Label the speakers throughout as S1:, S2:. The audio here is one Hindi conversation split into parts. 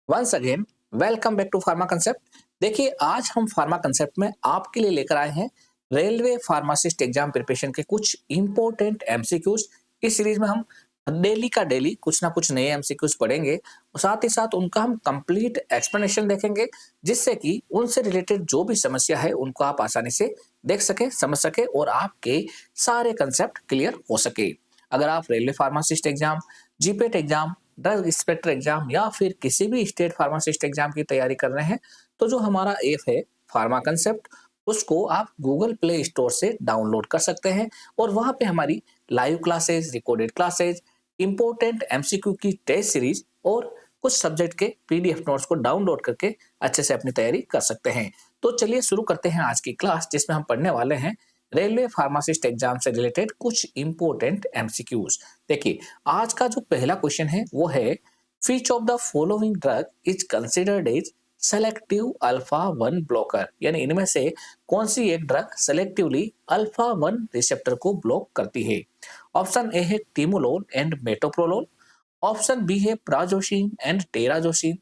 S1: Once again welcome back to pharma concept. देखिए, आज हम फार्मा कंसेप्ट में आपके लिए लेकर आए हैं रेलवे फार्मासिस्ट एग्जाम प्रिपरेशन के कुछ इंपॉर्टेंट एमसीक्यूज। इस सीरीज में हम डेली का डेली कुछ ना कुछ नए एमसीक्यूज पढ़ेंगे और साथ ही साथ उनका हम कंप्लीट एक्सप्लेनेशन देखेंगे, जिससे कि उनसे रिलेटेड जो भी समस्या है उनको आप आसानी से देख सके, समझ सके और आपके सारे कंसेप्ट क्लियर हो सके। अगर आप railway pharmacist exam, GPAT exam, drug inspector exam या फिर किसी भी स्टेट फार्मासिस्ट एग्जाम की तैयारी कर रहे हैं, तो जो हमारा ऐप है फार्मा कंसेप्ट, उसको आप गूगल प्ले स्टोर से डाउनलोड कर सकते हैं और वहां पे हमारी live classes, recorded classes, important MCQ की टेस्ट सीरीज और कुछ सब्जेक्ट के पीडीएफ नोट्स को डाउनलोड करके अच्छे से अपनी तैयारी कर सकते हैं। तो चलिए शुरू करते हैं आज की क्लास, जिसमें हम पढ़ने वाले हैं रेलवे फार्मासिस्ट एग्जाम से रिलेटेड कुछ इंपॉर्टेंट एमसीक्यूज। देखिए, आज का जो पहला क्वेश्चन है वो है, which of the following drug is considered as selective alpha one blocker, यानी इनमें से कौन सी एक drug selectively alpha one receptor को ब्लॉक करती है। ऑप्शन ए है timolol and metoprolol, option B है prazosin and terazosin,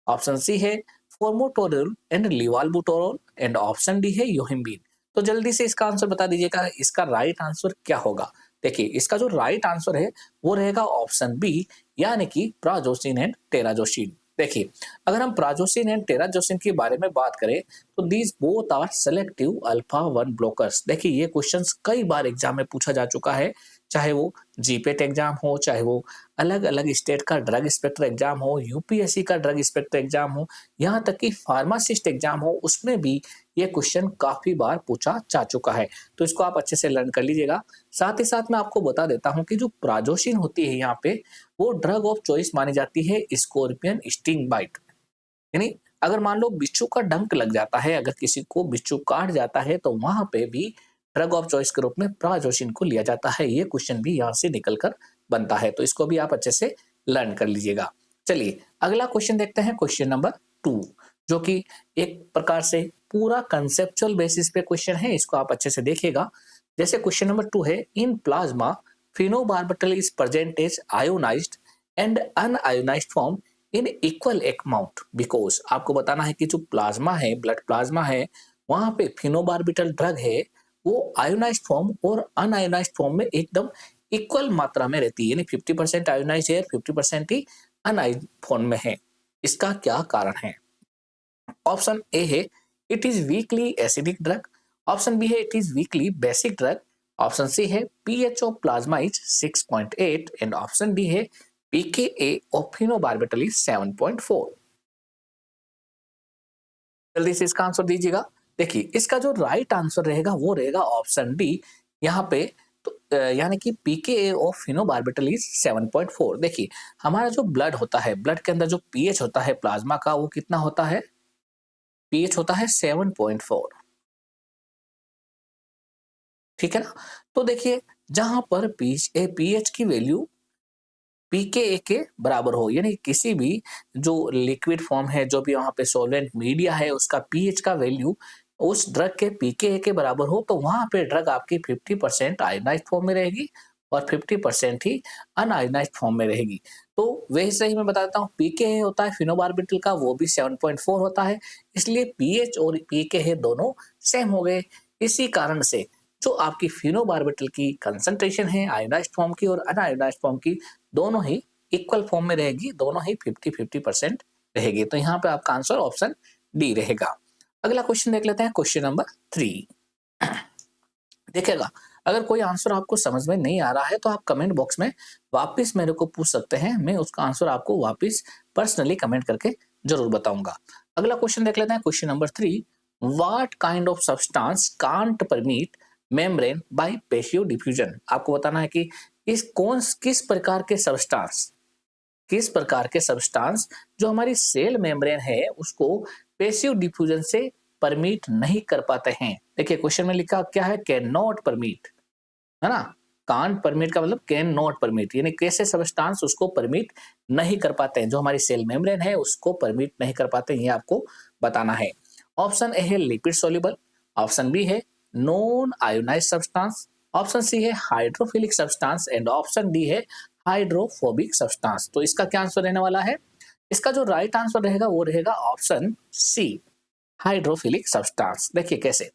S1: option C है formoterol and levalbuterol and option D है योहिम्बिन। तो जल्दी से इसका आंसर बता दीजिएगा, इसका राइट आंसर क्या होगा। देखिए, इसका जो राइट आंसर है वो रहेगा ऑप्शन बी, यानी कि प्राजोसिन एंड टेराजोसिन। देखिए, अगर हम प्राजोसिन एंड टेराजोसिन के बारे में बात करें तो these both are selective alpha one blockers. देखिए, ये क्वेश्चंस कई बार एग्जाम में पूछा जा चुका है, चाहे वो जीपेट एग्जाम हो, चाहे वो अलग अलग स्टेट का ड्रग इंस्पेक्टर एग्जाम हो, यूपीएससी का ड्रग इंस्पेक्टर एग्जाम हो, यहाँ तक कि फार्मासिस्ट एग्जाम हो, उसमें भी ये क्वेश्चन काफी बार पूछा जा चुका है। तो इसको आप अच्छे से लर्न कर लीजिएगा। साथ ही साथ मैं आपको बता देता हूँ कि जो प्राजोसिन होती है यहाँ पे, वो ड्रग ऑफ चॉइस मानी जाती है स्कॉर्पियन स्टिंग बाइट। यानी अगर मान लो बिच्छू का डंक लग जाता है, अगर किसी को बिच्छू काट जाता है, तो वहां पे भी ड्रग ऑफ चॉइस के रूप में प्राजोसिन को लिया जाता है। ये क्वेश्चन भी यहाँ से निकल कर बनता है, तो इसको भी आप अच्छे से लर्न कर लीजिएगा। चलिए अगला क्वेश्चन देखते हैं, क्वेश्चन नंबर 2, जो कि एक प्रकार से पूरा कंसेप्चुअल बेसिस पे क्वेश्चन है, इसको आप अच्छे से देखिएगा। जैसे क्वेश्चन नंबर 2 है, in plasma phenobarbital is present as ionized and unionized form in equal amount because. आपको बताना है कि जो प्लाज्मा है, ब्लड प्लाज्मा है, वहां पे फिनोबार्बिटल ड्रग है, वो आयोनाइज्ड फॉर्म और अनआयोनाइज्ड फॉर्म में एकदम इक्वल मात्रा में रहती है, यानी 50% आयोनाइज्ड है, 50% ही अनआयोनाइज्ड फॉर्म में है। इसका क्या कारण है। ऑप्शन ए है it is weakly acidic drug, option B है it is weakly basic drug, option C है pH of plasma is 6.8 and option D है पीकेए ऑफ फिनोबार्बिटल इज 7.4। जल्दी से इसका आंसर दीजिएगा। देखिए, इसका जो राइट आंसर रहेगा वो रहेगा ऑप्शन डी यहाँ पे। तो यानी कि पीकेए ऑफ फिनोबार्बिटल इज 7.4। देखिए, हमारा जो ब्लड होता है, ब्लड के अंदर जो पीएच होता है प्लाज्मा का, वो कितना होता है, पीएच होता है 7.4। ठीक है ना। तो देखिए, जहां पर पीएच की वैल्यू पीकेए के बराबर हो, यानी किसी भी जो लिक्विड फॉर्म है, जो भी वहां पे सॉल्वेंट मीडिया है, उसका पीएच का वैल्यू उस ड्रग के पीकेए के बराबर हो, तो वहां पे ड्रग आपकी 50% आयोनाइज्ड फॉर्म में रहेगी और 50% ही अनआयोनाइज्ड फॉर्म में रहेगी। तो वैसे ही मैं बताता हूँ, पीकेए होता है फिनोबार्बिटल का, वो भी 7.4 होता है, इसलिए पीएच और पीकेए दोनों सेम हो गए। इसी कारण से जो आपकी फिनोबार्बिटल की कंसंट्रेशन है आयोनाइज्ड फॉर्म की और अनआयोनाइज्ड फॉर्म की, दोनों ही इक्वल फॉर्म में रहेगी, दोनों ही 50-50% रहेगी। तो यहाँ पे आपका आंसर ऑप्शन डी रहेगा। अगला क्वेश्चन देख लेते हैं, क्वेश्चन नंबर 3। देखिएगा, अगर कोई आंसर आपको समझ में नहीं आ रहा है तो आप कमेंट बॉक्स में वापस मेरे को पूछ सकते हैं, मैं उसका आंसर आपको वापस पर्सनली कमेंट करके जरूर बताऊंगा। अगला क्वेश्चन देख लेते हैं, question number 3। What kind of substance can't permit membrane by passive diffusion. आपको बताना है कि किस प्रकार के सब्सटेंस जो हमारी सेल मेम्ब्रेन है उसको पैसिव डिफ्यूजन से परमिट नहीं कर पाते हैं। देखिए, क्वेश्चन में लिखा क्या है, कैन नॉट परमिट, है ना। कांट परमिट का मतलब कैन नॉट परमिट, यानी कैसे सब्सटेंस उसको परमिट नहीं कर पाते हैं, जो हमारी सेल मेम्ब्रेन है उसको परमिट नहीं कर पाते हैं, ये आपको बताना है। ऑप्शन ए है लिपिड सोल्यूबल, ऑप्शन बी है non ionized substance, option C है hydrophilic substance and option D है हाइड्रोफोबिक सब्सटेंस। तो इसका क्या आंसर रहने वाला है, इसका जो राइट आंसर रहेगा वो रहेगा ऑप्शन सी, हाइड्रोफिलिक सब्सटेंस। देखिए कैसे,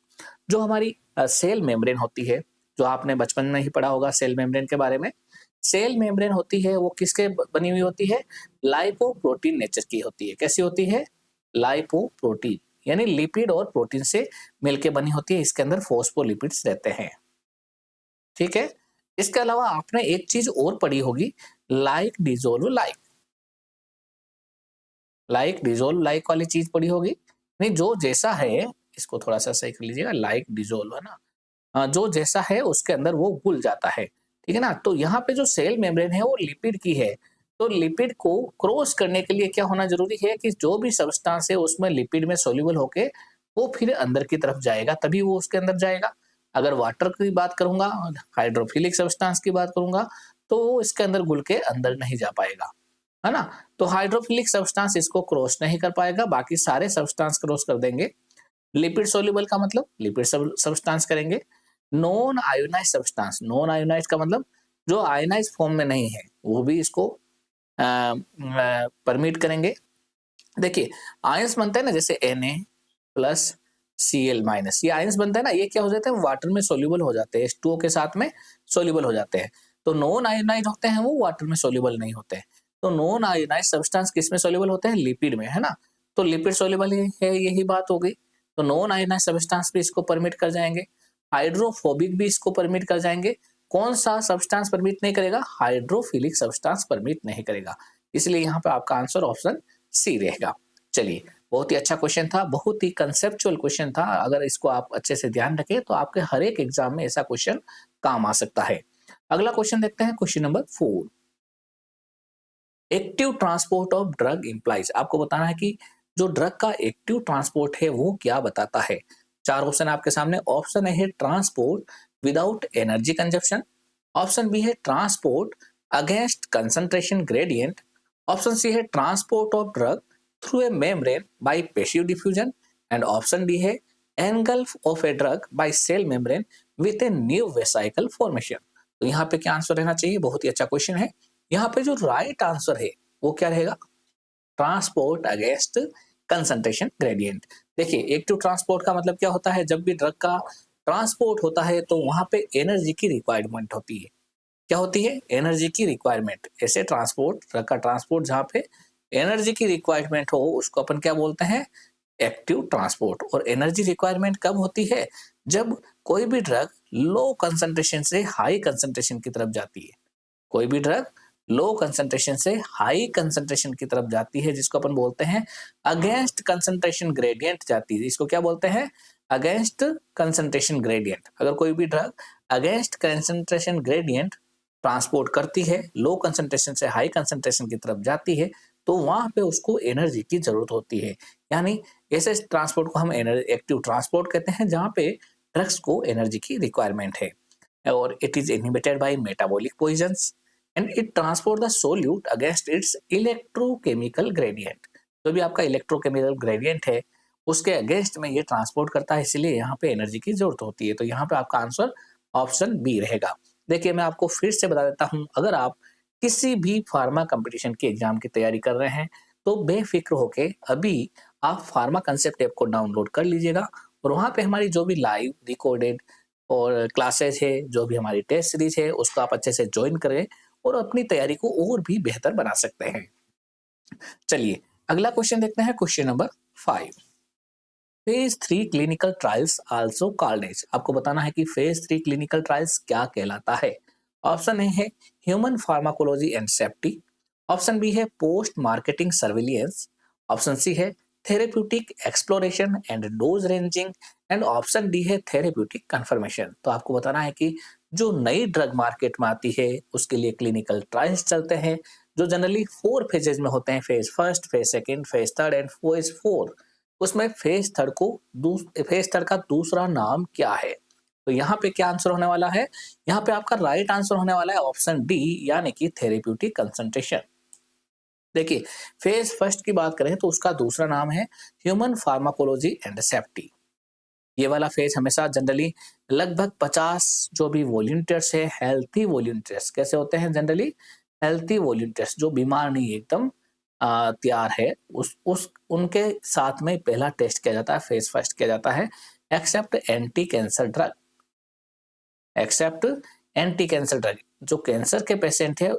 S1: जो हमारी सेल मेम्ब्रेन होती है, जो आपने बचपन में ही पढ़ा होगा सेल मेम्ब्रेन के बारे में। सेल मेम्ब्रेन होती है वो किसके बनी हुई होती है? लाइपोप्रोटीन नेचर की होती है। कैसी होती है? लाइपोप्रोटीन, यानी लिपिड और प्रोटीन से मिलके बनी होती है। इसके अंदर फॉस्फोलिपिड्स रहते हैं। ठीक है। इसके अलावा आपने एक चीज और पढ़ी होगी, like dissolve like. Like dissolve like वाली चीज पढ़ी होगी। नहीं, जो जैसा है, इसको थोड़ा सा सही कर लीजिएगा, लाइक डिजोल्व है ना। जो जैसा है उसके अंदर वो घुल जाता है। ठीक है ना। तो यहाँ पे जो सेल मेम्ब्रेन है वो लिपिड की है। तो लिपिड को क्रॉस करने के लिए क्या होना जरूरी है कि जो भी सब्सटेंस है उसमें लिपिड में सोल्यूबल होके वो फिर अंदर की तरफ जाएगा, तभी वो उसके अंदर जाएगा। अगर वाटर की बात करूंगा, हाइड्रोफिलिक सब्सटेंस की बात करूंगा, तो वो इसके अंदर घुल के अंदर नहीं जा पाएगा, है ना। तो हाइड्रोफिलिक सब्सटेंस इसको क्रॉस नहीं कर पाएगा, बाकी सारे सब्सटेंस क्रॉस कर देंगे। लिपिड सोल्यूबल का मतलब लिपिड सब्सटेंस करेंगे। Non ionize substance, non ionize का मतलब जो आयोनाइज फॉर्म में नहीं है वो भी इसको परमिट करेंगे। देखिए आयंस बनते हैं ना, जैसे Na+Cl-, ये आयंस बनते हैं ना, ये क्या हो जाते हैं? वाटर में सोल्यूबल हो जाते हैं, H2O के साथ में सोल्यूबल हो जाते हैं। तो नॉन आयोनाइज होते हैं वो वाटर में सोल्यूबल नहीं होते हैं। तो नॉन आयोनाइज सब्सटेंस किस में सोल्यूबल होते हैं? लिपिड में, है ना। तो लिपिड सोल्यूबल ही है, यही बात हो गई। तो नॉन आयोनाइज सब्सटेंस भी इसको परमिट कर जाएंगे। हाइड्रोफोबिक भी इसको परमिट कर जाएंगे। कौन सा सब्सटेंस परमिट नहीं करेगा? हाइड्रोफिलिक सब्सटेंस परमिट नहीं करेगा। इसलिए यहाँ पे आपका आंसर ऑप्शन सी रहेगा। चलिए, बहुत ही अच्छा क्वेश्चन था, बहुत ही कंसेप्चुअल क्वेश्चन था। अगर इसको आप अच्छे से ध्यान रखें तो आपके हर एक एग्जाम में ऐसा क्वेश्चन काम आ सकता है। अगला क्वेश्चन देखते हैं, question number 4। Active transport of drug implies. आपको बताना है कि जो ड्रग का एक्टिव ट्रांसपोर्ट है वो क्या बताता है। चार ऑप्शन आपके सामने। ऑप्शन ए है transport without energy consumption. Option B है transport against concentration gradient. Option C है transport of drug through a membrane by passive diffusion. And option D है engulf of a drug by cell membrane with a new vesicle formation. तो यहाँ पे क्या आंसर रहना चाहिए? बहुत ही अच्छा क्वेश्चन है। यहाँ पे जो राइट आंसर है वो क्या रहेगा? Transport against concentration gradient. देखिए एक्टिव ट्रांसपोर्ट का मतलब क्या होता है? जब भी ड्रग का ट्रांसपोर्ट होता है तो वहां पे एनर्जी की रिक्वायरमेंट होती है। क्या होती है? एनर्जी की रिक्वायरमेंट। ऐसे ट्रांसपोर्ट, ड्रग का ट्रांसपोर्ट जहाँ पे एनर्जी की रिक्वायरमेंट हो उसको अपन क्या बोलते हैं? Active transport. और एनर्जी रिक्वायरमेंट कब होती है? जब कोई भी ड्रग लो कंसंट्रेशन से हाई कंसंट्रेशन की तरफ जाती है। कोई भी ड्रग लो कंसंट्रेशन से हाई कंसंट्रेशन की तरफ जाती है, जिसको अपन बोलते हैं अगेंस्ट कंसंट्रेशन ग्रेडियंट जाती है। इसको क्या बोलते हैं? Against concentration gradient. अगर कोई भी drug against concentration gradient transport करती है, लो कंसंट्रेशन से हाई कंसंट्रेशन की तरफ जाती है, तो वहां पे उसको एनर्जी की जरूरत होती है। यानी ऐसे ट्रांसपोर्ट को हम एक्टिव ट्रांसपोर्ट कहते हैं, जहाँ पे ड्रग्स को एनर्जी की रिक्वायरमेंट है। और it is inhibited by metabolic poisons and it transport the solute against its electrochemical gradient. जो भी आपका इलेक्ट्रोकेमिकल ग्रेडियंट है उसके अगेंस्ट में ये ट्रांसपोर्ट करता है, इसलिए यहाँ पे एनर्जी की जरूरत होती है। तो यहाँ पे आपका आंसर ऑप्शन बी रहेगा। देखिए मैं आपको फिर से बता देता हूँ, अगर आप किसी भी फार्मा कंपटीशन के एग्जाम की तैयारी कर रहे हैं तो बेफिक्र होके अभी आप फार्मा कंसेप्ट ऐप को डाउनलोड कर लीजिएगा। और वहाँ पे हमारी जो भी लाइव रिकॉर्डेड और क्लासेस है, जो भी हमारी टेस्ट सीरीज है, उसको आप अच्छे से ज्वाइन करें और अपनी तैयारी को और भी बेहतर बना सकते हैं। चलिए अगला क्वेश्चन देखते हैं, question number 5। Phase 3 clinical trials also called as. आपको बताना है कि फेज 3 क्लिनिकल ट्रायल्स क्या कहलाता है। ऑप्शन ए है human pharmacology and safety. Option B है post marketing surveillance. Option C है therapeutic exploration and dose ranging. And option D है थेरेप्यूटिक कंफर्मेशन। तो आपको बताना है कि जो नई ड्रग मार्केट में आती है उसके लिए क्लिनिकल ट्रायल्स चलते हैं, जो जनरली 4 फेजेज में होते हैं, phase first, phase second, phase third and phase 4। उसमें फेज थर्ड का दूसरा नाम क्या है? तो यहाँ पे क्या आंसर होने वाला है? यहाँ पे आपका राइट आंसर होने वाला है ऑप्शन डी, यानी कि थेरेप्यूटिक कंसंट्रेशन। देखिए फेज फर्स्ट की बात करें तो उसका दूसरा नाम है ह्यूमन फार्माकोलॉजी एंड सेफ्टी। ये वाला फेज हमेशा जनरली लगभग 50 जो भी वॉलंटियर्स है, हेल्थी वॉलंटियर्स कैसे होते हैं? जनरली हेल्थी वॉलंटियर्स जो बीमार नहीं है, एकदम तैयार है उस उनके साथ में पहला टेस्ट किया जाता है, फेज़ फर्स्ट किया जाता है except anti cancer drug. Except anti cancer drug, जो कैंसर के पेशेंट है,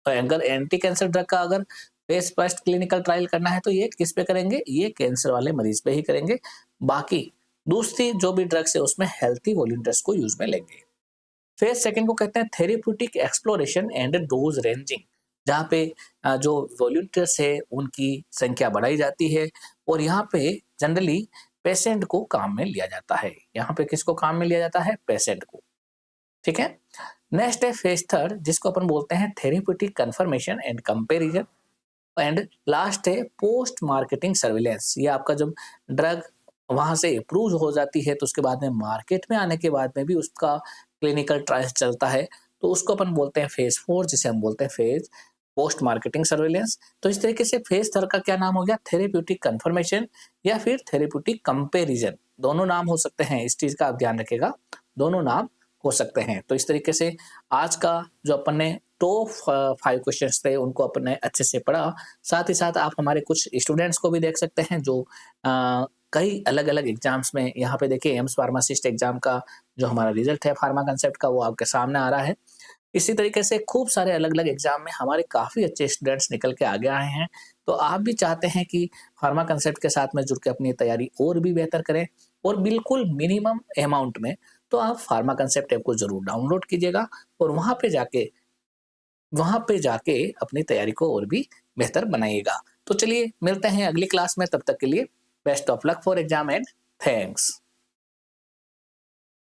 S1: अगर एंटी कैंसर ड्रग का अगर फेज़ फर्स्ट क्लिनिकल ट्रायल करना है तो ये किस पे करेंगे? ये कैंसर वाले मरीज पे ही करेंगे। बाकी दूसरी जो भी ड्रग्स है उसमें हेल्थी वॉलंटियर्स को यूज़ में लेंगे। फेज सेकंड को कहते हैं therapeutic exploration and dose ranging, जहाँ पे जो वॉलंटियर्स है उनकी संख्या बढ़ाई जाती है और यहाँ पे जनरली पेशेंट को काम में लिया जाता है। यहाँ पे किसको काम में लिया जाता है? पेशेंट को। ठीक है। नेक्स्ट है फेज थर्ड, जिसको अपन बोलते हैं therapeutic confirmation and comparison. And last है पोस्ट मार्केटिंग सर्विलेंस। ये आपका जब ड्रग वहां से अप्रूव हो जाती है तो उसके बाद में मार्केट में आने के बाद में भी उसका क्लिनिकल ट्रायल चलता है, तो उसको अपन बोलते हैं फेज फोर, जिसे हम बोलते हैं फेज पोस्ट मार्केटिंग सर्विलेंस। तो इस तरीके से फेज थर्ड का क्या नाम हो गया? थेरेप्यूटिक कंफर्मेशन या फिर थेरेप्यूटिक कंपैरिजन। दोनों नाम हो सकते हैं, इस चीज का आप ध्यान रखिएगा, दोनों नाम हो सकते हैं। तो इस तरीके से आज का जो अपन ने टॉप 5 क्वेश्चंस थे उनको अपन ने अच्छे से पढ़ा। साथ ही साथ आप हमारे कुछ स्टूडेंट्स को भी देख सकते हैं जो कई अलग-अलग एग्जाम्स में, यहाँ पे देखिए एम्स फार्मासिस्ट एग्जाम का जो हमारा रिजल्ट है फार्मा कंसेप्ट का वो आपके सामने आ रहा है। इसी तरीके से खूब सारे अलग-अलग एग्जाम में हमारे काफ़ी अच्छे स्टूडेंट्स निकल के आगे आए हैं। तो आप भी चाहते हैं कि फार्मा कंसेप्ट के साथ में जुड़ के अपनी तैयारी और भी बेहतर करें और बिल्कुल मिनिमम अमाउंट में, तो आप फार्मा कंसेप्ट ऐप को ज़रूर डाउनलोड कीजिएगा और वहाँ पे जाके अपनी तैयारी को और भी बेहतर बनाइएगा। तो चलिए मिलते हैं अगली क्लास में, तब तक के लिए best of luck for exam and thanks.